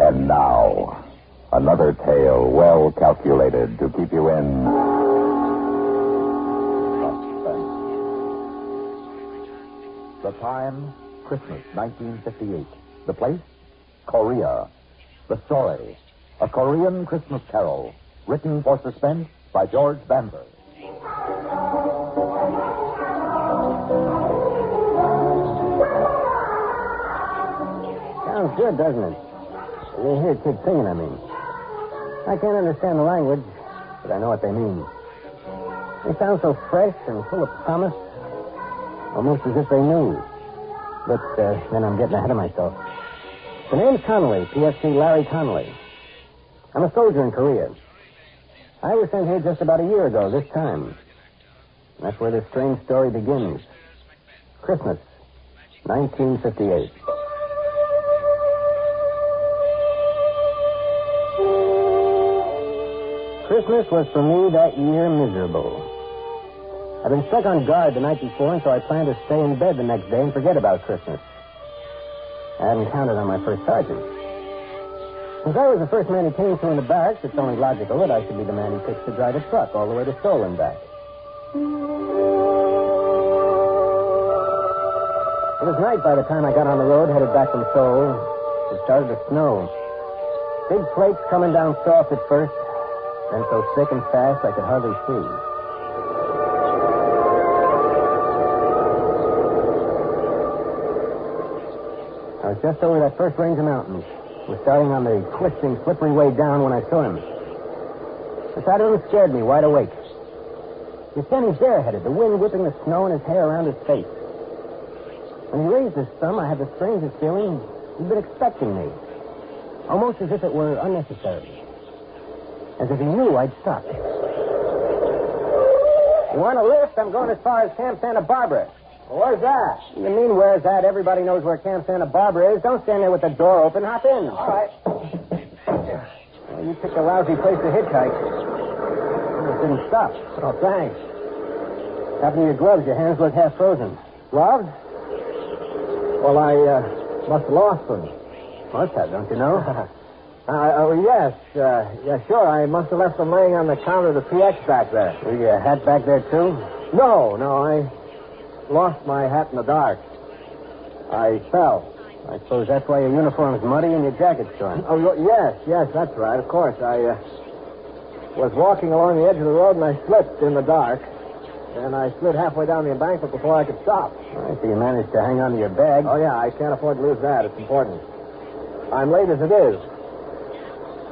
And now, another tale well calculated to keep you in suspense. The time, Christmas 1958. The place, Korea. The story, a Korean Christmas Carol, written for Suspense by George Bamber. Sounds good, doesn't it? You hear kids singing, I mean. I can't understand the language, but I know what they mean. They sound so fresh and full of promise, almost as if they knew. But then I'm getting ahead of myself. The name's Connolly, PFC Larry Connolly. I'm a soldier in Korea. I was sent here just about a year ago, this time. And that's where this strange story begins. Christmas, 1958. Christmas was for me that year miserable. I'd been stuck on guard the night before, and so I planned to stay in bed the next day and forget about Christmas. I hadn't counted on my first sergeant. Since I was the first man he came to in the barracks, it's only logical that I should be the man he picks to drive a truck all the way to Seoul and back. It was night by the time I got on the road, headed back from Seoul. It started to snow. Big flakes coming down soft at first, then so thick and fast I could hardly see. I was just over that first range of mountains. Was starting on the twisting, slippery way down when I saw him. The sight of him scared me wide awake. He was standing bareheaded, the wind whipping the snow and his hair around his face. When he raised his thumb, I had the strangest feeling he'd been expecting me. Almost as if it were unnecessary. As if he knew I'd stop. You want a lift? I'm going as far as Camp Santa Barbara. Well, where's that? You mean where's that? Everybody knows where Camp Santa Barbara is. Don't stand there with the door open. Hop in. All right. Well, you picked a lousy place to hitchhike. You just didn't stop. Oh, thanks. What happened to your gloves? Your hands look half frozen. Gloves? Well, I must have lost them. Must have, don't you know? Yes. Yeah, sure. I must have left them laying on the counter of the PX back there. Was your hat back there, too? No, I lost my hat in the dark. I fell. I suppose that's why your uniform's muddy and your jacket's torn. Oh, yes, that's right. Of course. I was walking along the edge of the road and I slipped in the dark. And I slid halfway down the embankment before I could stop. I see you managed to hang on to your bag. Oh, yeah, I can't afford to lose that. It's important. I'm late as it is.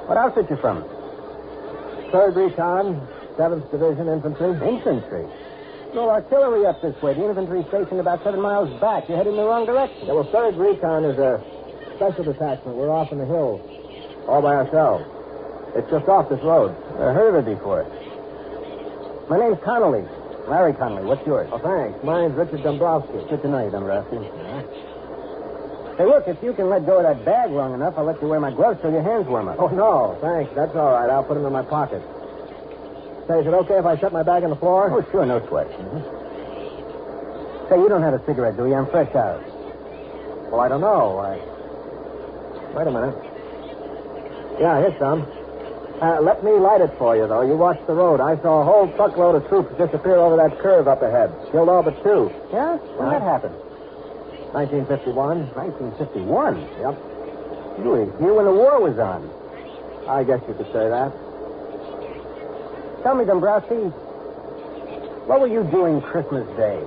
What outfit you from? 3rd Recon, 7th Division Infantry. Infantry? No artillery up this way. The infantry stationed about 7 miles back. You're heading in the wrong direction. Yeah, well, 3rd Recon is a special detachment. We're off in the hills, all by ourselves. It's just off this road. I heard of it before. My name's Connolly. Larry Connolly. What's yours? Oh, thanks. Mine's Richard Dombrowski. Good to know you, Dombrowski. Yeah. Hey, look, if you can let go of that bag long enough, I'll let you wear my gloves till your hands warm up. Oh, no, thanks. That's all right. I'll put them in my pocket. Say, is it okay if I set my bag on the floor? Oh, sure, no sweat. Mm-hmm. Say, you don't have a cigarette, do you? I'm fresh out. Well, I don't know. Wait a minute. Yeah, here's some. Let me light it for you, though. You watch the road. I saw a whole truckload of troops disappear over that curve up ahead. Killed all but 2. Yeah? When that happened? 1951. 1951? Yep. You were here when the war was on. I guess you could say that. Tell me, Dombrowski, what were you doing Christmas Day?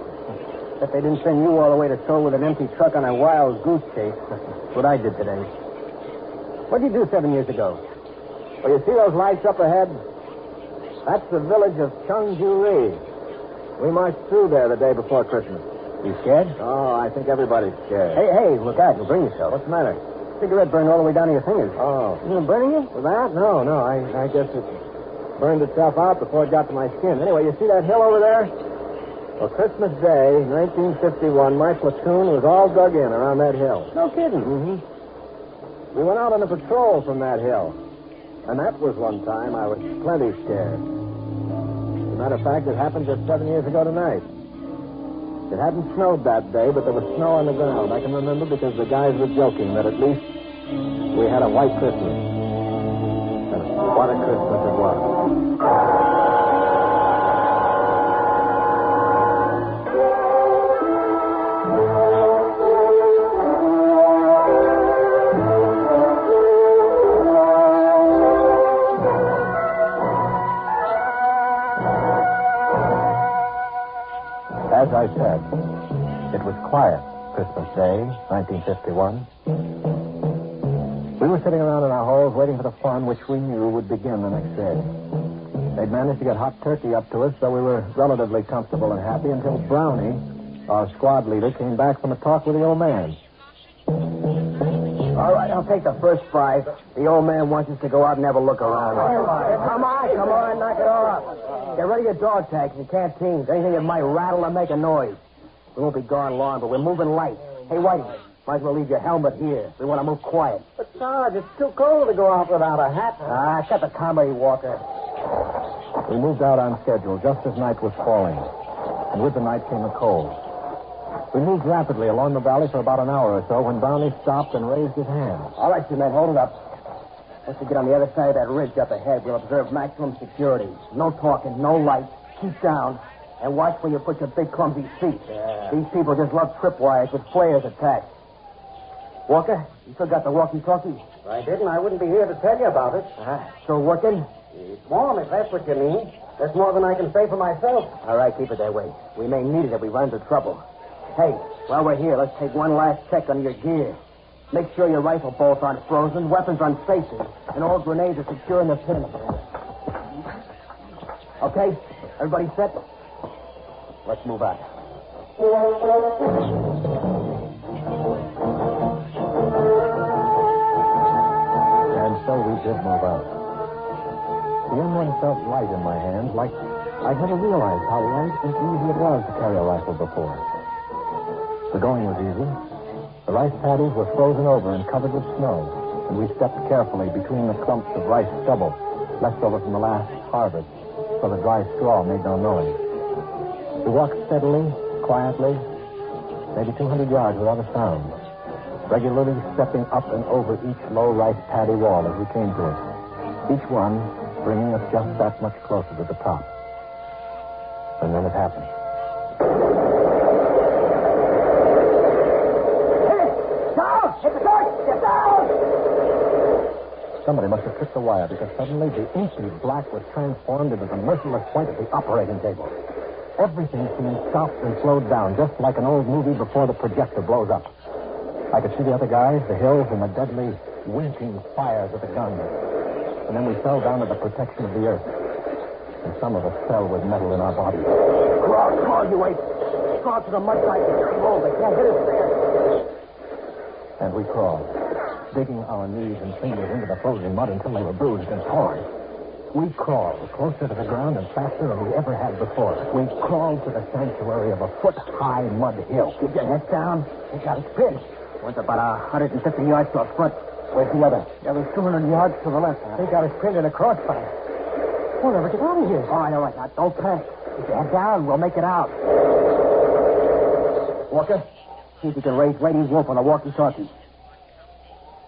That they didn't send you all the way to Seoul with an empty truck on a wild goose chase. That's what I did today. What did you do 7 years ago? Well, you see those lights up ahead? That's the village of Cheongju-ri. We marched through there the day before Christmas. You scared? Oh, I think everybody's scared. Hey, look out. You'll burn yourself. What's the matter? Cigarette burned all the way down to your fingers. Oh. Isn't it burning you? Well, that? No. I guess it burned itself out before it got to my skin. Anyway, you see that hill over there? Well, Christmas Day, 1951, my platoon was all dug in around that hill. No kidding. Mm-hmm. We went out on a patrol from that hill. And that was one time I was plenty scared. As a matter of fact, it happened just 7 years ago tonight. It hadn't snowed that day, but there was snow on the ground. I can remember because the guys were joking that at least We had a white Christmas. And what a Christmas it was. As I said, it was quiet Christmas Day, 1951. We were sitting around in our halls waiting for the fun which we knew would begin the next day. They'd managed to get hot turkey up to us, so we were relatively comfortable and happy until Brownie, our squad leader, came back from a talk with the old man. All right, I'll take the first prize. The old man wants us to go out and have a look around. Come on, knock it off. Get ready your dog tags and canteens. Anything that might rattle or make a noise. We won't be gone long, but we're moving light. Hey, Whitey, might as well leave your helmet here. We want to move quiet. But, Sarge, it's too cold to go out without a hat. Shut the comedy, Walker. We moved out on schedule just as night was falling. And with the night came the cold. We moved rapidly along the valley for about an hour or so when Brownie stopped and raised his hand. All right, you men, hold it up. Once we get on the other side of that ridge up ahead, we'll observe maximum security. No talking, no lights. Keep down. And watch where you put your big clumsy feet. Yeah. These people just love tripwires with flares attached. Walker, you still got the walkie-talkie? If I didn't, I wouldn't be here to tell you about it. Still working? It's warm, if that's what you mean. That's more than I can say for myself. All right, keep it that way. We may need it if we run into trouble. Hey, while we're here, let's take one last check on your gear. Make sure your rifle bolts aren't frozen, weapons aren't safety, and all grenades are secure in the pin. Okay? Everybody set? Let's move out. And so we did move out. The M1 felt light in my hands, like I'd never realized how light and easy it was to carry a rifle before. The going was easy. The rice paddies were frozen over and covered with snow, and we stepped carefully between the clumps of rice stubble left over from the last harvest, so the dry straw made no noise. We walked steadily, quietly, maybe 200 yards without a sound, regularly stepping up and over each low rice paddy wall as we came to it, each one bringing us just that much closer to the top. And then it happened. Somebody must have tripped the wire because suddenly the inky black was transformed into the merciless white of the operating table. Everything seemed stopped and slowed down, just like an old movie before the projector blows up. I could see the other guys, the hills, and the deadly winking fires of the guns. And then we fell down to the protection of the earth. And some of us fell with metal in our bodies. Crawl, you wait. Crawl to the mud side and roll. They can't hit us there. And we crawled, digging our knees and fingers into the frozen mud until they were bruised and torn. We crawled closer to the ground and faster than we ever had before. We crawled to the sanctuary of a foot-high mud hill. Keep your head down. We got it pinned. One's about 150 yards to our front. Where's the other? The other's 200 yards to the left. They got us pinned in a crossfire. We'll never get out of here. All right. Now, don't panic. Keep your head down. We'll make it out. Walker, see if you can raise Lady Wolf on a walkie-talkie.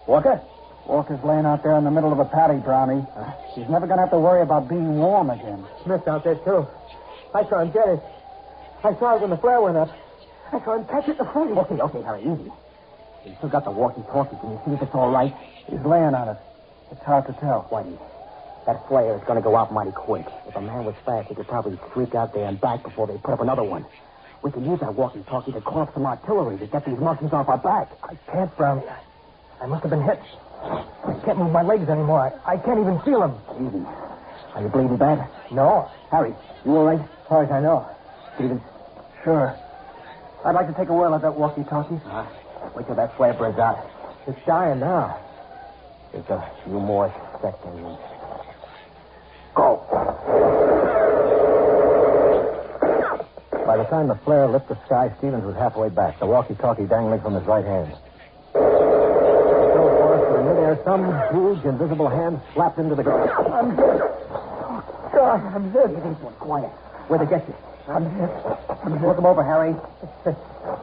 Walker? Walker's laying out there in the middle of a paddy, Brownie. She's never going to have to worry about being warm again. Smith's out there, too. I saw him get it. I saw it when the flare went up. I saw him catch it in the front. Okay, Harry, easy. You still got the walkie-talkie. Can you see if it's all right? He's laying on it. It's hard to tell. Whitey, that flare is going to go out mighty quick. If a man was fast, he could probably sneak out there and back before they put up another one. We can use that walkie-talkie to call up some artillery to get these monkeys off our back. I can't, Brownie. I must have been hit. I can't move my legs anymore. I can't even feel them. Easy. Are you bleeding bad? No. Harry, you all right? As far as I know. Stevens? Sure. I'd like to take a whirl at that walkie-talkie. Wait till that flare burns out. It's dying now. Just a few more seconds. Go. By the time the flare lit the sky, Stevens was halfway back, the walkie-talkie dangling from his right hand. So for us, in midair, some huge, invisible hand slapped into the ground. I'm hit. Oh, God, I'm hit. Quiet. Where'd they get you? I'm hit. Look him over, Harry.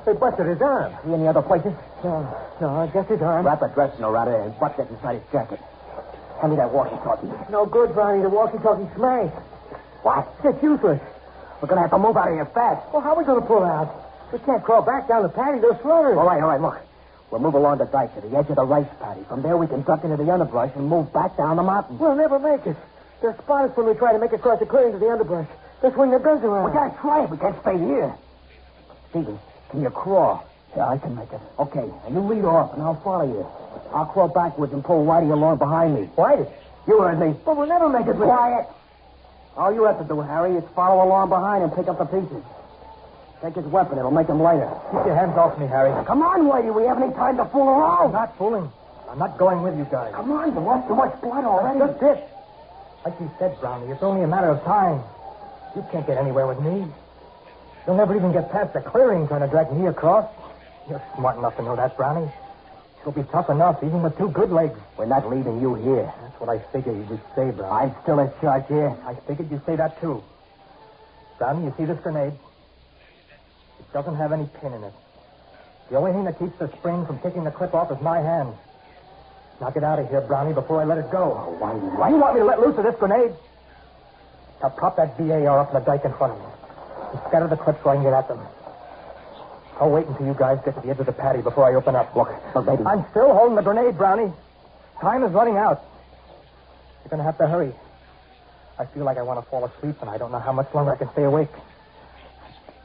They busted his arm. See any other places? No, I guess he's armed. Wrap a dress in around it and butt that inside his jacket. Hand me that walkie-talkie. No good, Brownie. The walkie-talkie smashed. What? It's useless. We're going to have to move out of here fast. Well, how are we going to pull out? We can't crawl back down the patty. They'll slaughter us. All right, look. We'll move along the dike to the edge of the rice paddy. From there, we can duck into the underbrush and move back down the mountain. We'll never make it. They'll spot us when we try to make across the clearing to the underbrush. They'll swing their guns around. We gotta try it. We can't stay here. Stevie, can you crawl? Yeah, I can make it. Okay, and you lead off, and I'll follow you. I'll crawl backwards and pull Whitey along behind me. Whitey? You heard me. But we'll never make it. Quiet. All you have to do, Harry, is follow along behind and pick up the pieces. Take his weapon. It'll make him lighter. Keep your hands off me, Harry. Come on, Whitey. We haven't any time to fool around. I'm not fooling. I'm not going with you guys. Come on. You lost too much blood already. That's it. Like you said, Brownie, it's only a matter of time. You can't get anywhere with me. You'll never even get past the clearing trying to drag me across. You're smart enough to know that, Brownie. You'll be tough enough, even with two good legs. We're not leaving you here. That's what I figured you would say, Brownie. I'm still in charge here. I figured you'd say that, too. Brownie, you see this grenade? It doesn't have any pin in it. The only thing that keeps the spring from taking the clip off is my hand. Knock it out of here, Brownie, before I let it go. Oh, why? Why do you want me to let loose of this grenade? Now prop that BAR up in the dike in front of me. And scatter the clips so I can get at them. I'll wait until you guys get to the edge of the patty before I open up. Look, baby. I'm still holding the grenade, Brownie. Time is running out. You're going to have to hurry. I feel like I want to fall asleep, and I don't know how much longer I can stay awake.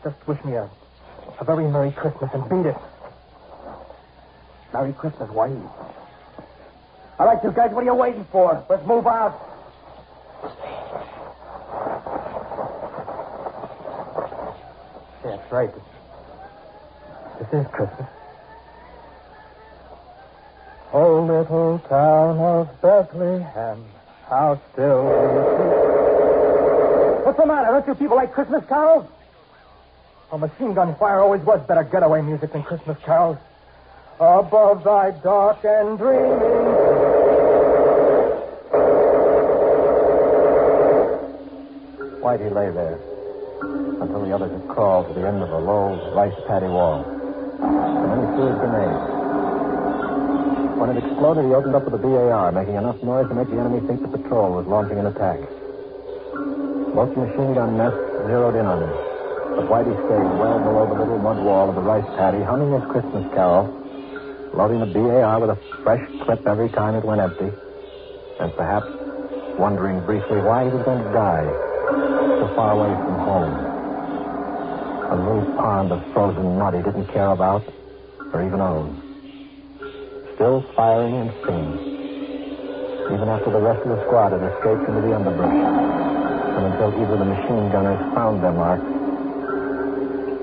Just wish me a very Merry Christmas and beat it. Merry Christmas, Whitey. All right, you guys, what are you waiting for? Let's move out. Yeah, that's right. This is Christmas. Oh, little town of Bethlehem, how still we sleep. What's the matter? Don't you people like Christmas carols? Well, machine gun fire always was better getaway music than Christmas carols. Above thy dark and dreaming. Whitey lay there until the others had crawled to the end of a low rice paddy wall. And then he threw his grenade. When it exploded, he opened up with the BAR, making enough noise to make the enemy think the patrol was launching an attack. Both machine gun nests zeroed in on him. But Whitey stayed well below the little mud wall of the rice paddy, humming his Christmas carol, loading the BAR with a fresh clip every time it went empty, and perhaps wondering briefly why he was going to die so far away from home. A little pond of frozen mud he didn't care about or even own. Still firing and singing, even after the rest of the squad had escaped into the underbrush, and until either the machine gunners found their mark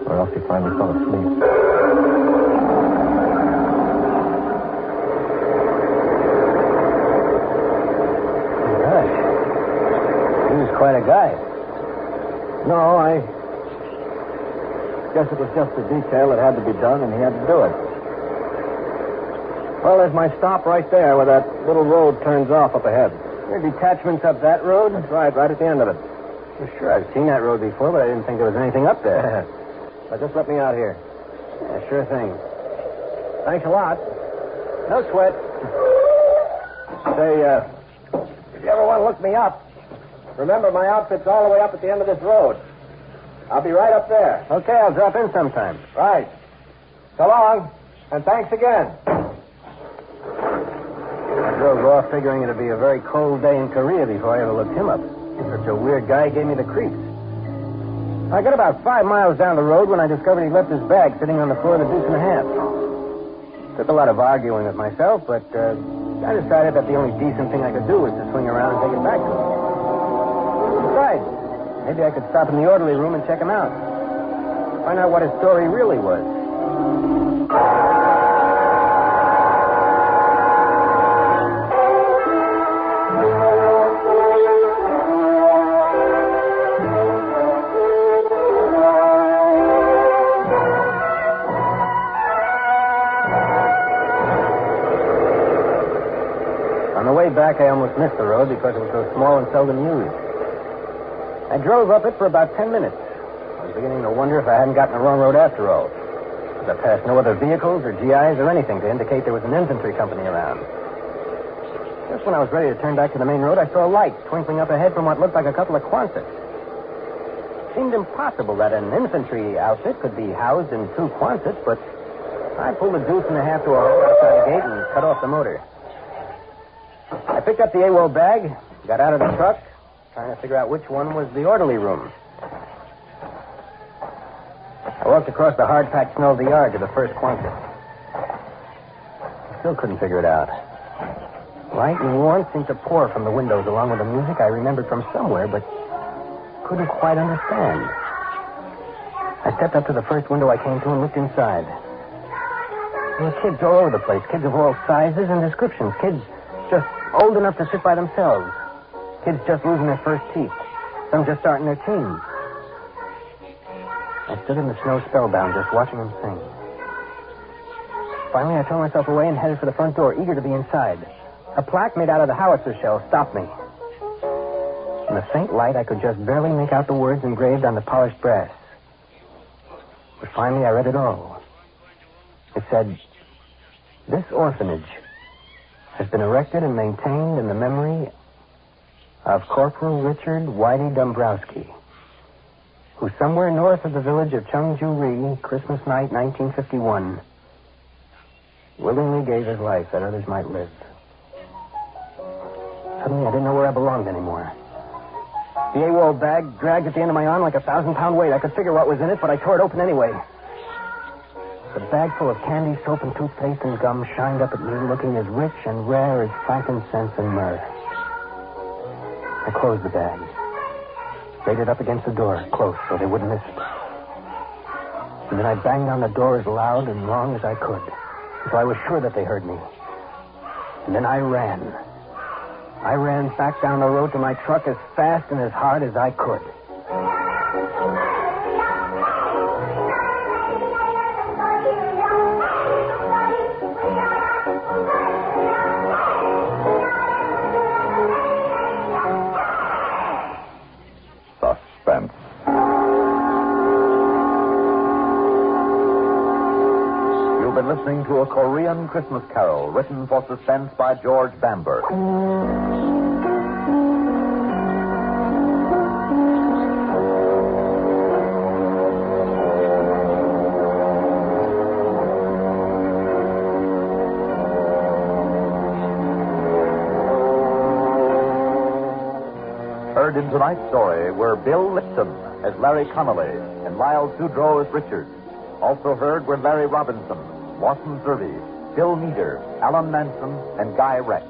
or else he finally fell asleep. Gosh. He was quite a guy. No, I guess it was just a detail that had to be done, and he had to do it. Well, there's my stop right there where that little road turns off up ahead. Your detachment's up that road? That's right at the end of it. Well, sure, I've seen that road before, but I didn't think there was anything up there. Now, just let me out here. Yeah, sure thing. Thanks a lot. No sweat. Say, if you ever want to look me up, remember my outfit's all the way up at the end of this road. I'll be right up there. Okay, I'll drop in sometime. Right. So long, and thanks again. I drove off figuring it'd be a very cold day in Korea before I ever looked him up. He's such a weird guy, gave me the creeps. I got about 5 miles down the road when I discovered he left his bag sitting on the floor of the deuce and a half. Took a lot of arguing with myself, but I decided that the only decent thing I could do was to swing around and take it back to him. Besides, maybe I could stop in the orderly room and check him out. Find out what his story really was. On the way back, I almost missed the road because it was so small and seldom used. I drove up it for about 10 minutes. I was beginning to wonder if I hadn't gotten the wrong road after all. There passed no other vehicles or GIs or anything to indicate there was an infantry company around. Just when I was ready to turn back to the main road, I saw a light twinkling up ahead from what looked like a couple of Quonsets. It seemed impossible that an infantry outfit could be housed in two Quonsets, but I pulled a deuce and a half to a hole outside the gate and cut off the motor. I picked up the AWOL bag, got out of the truck, trying to figure out which one was the orderly room. I walked across the hard-packed snow of the yard to the first Quonset. I still couldn't figure it out. Light and warmth seemed to pour from the windows along with the music I remembered from somewhere, but couldn't quite understand. I stepped up to the first window I came to and looked inside. There were kids all over the place, kids of all sizes and descriptions, kids just old enough to sit by themselves, kids just losing their first teeth, some just starting their teens. I stood in the snow spellbound, just watching them sing. Finally, I tore myself away and headed for the front door, eager to be inside. A plaque made out of the howitzer shell stopped me. In the faint light, I could just barely make out the words engraved on the polished brass. But finally, I read it all. It said, "This orphanage has been erected and maintained in the memory of Corporal Richard Whitey Dombrowski, who somewhere north of the village of Chungju-ri, Christmas night, 1951, willingly gave his life that others might live." Suddenly, I didn't know where I belonged anymore. The AWOL bag dragged at the end of my arm like a 1,000-pound weight. I could figure what was in it, but I tore it open anyway. The bag full of candy, soap, and toothpaste and gum shined up at me, looking as rich and rare as frankincense and myrrh. I closed the bag, laid it up against the door, close, so they wouldn't miss it. And then I banged on the door as loud and long as I could, until I was sure that they heard me. And then I ran. I ran back down the road to my truck as fast and as hard as I could. Suspense. You've been listening to A Korean Christmas Carol, written for Suspense by George Bamber. Heard in tonight's story were Bill Lipton as Larry Connolly and Lyle Sudrow as Richard. Also heard were Larry Robinson, Lawson Zerby, Bill Meader, Alan Manson, and Guy Rex.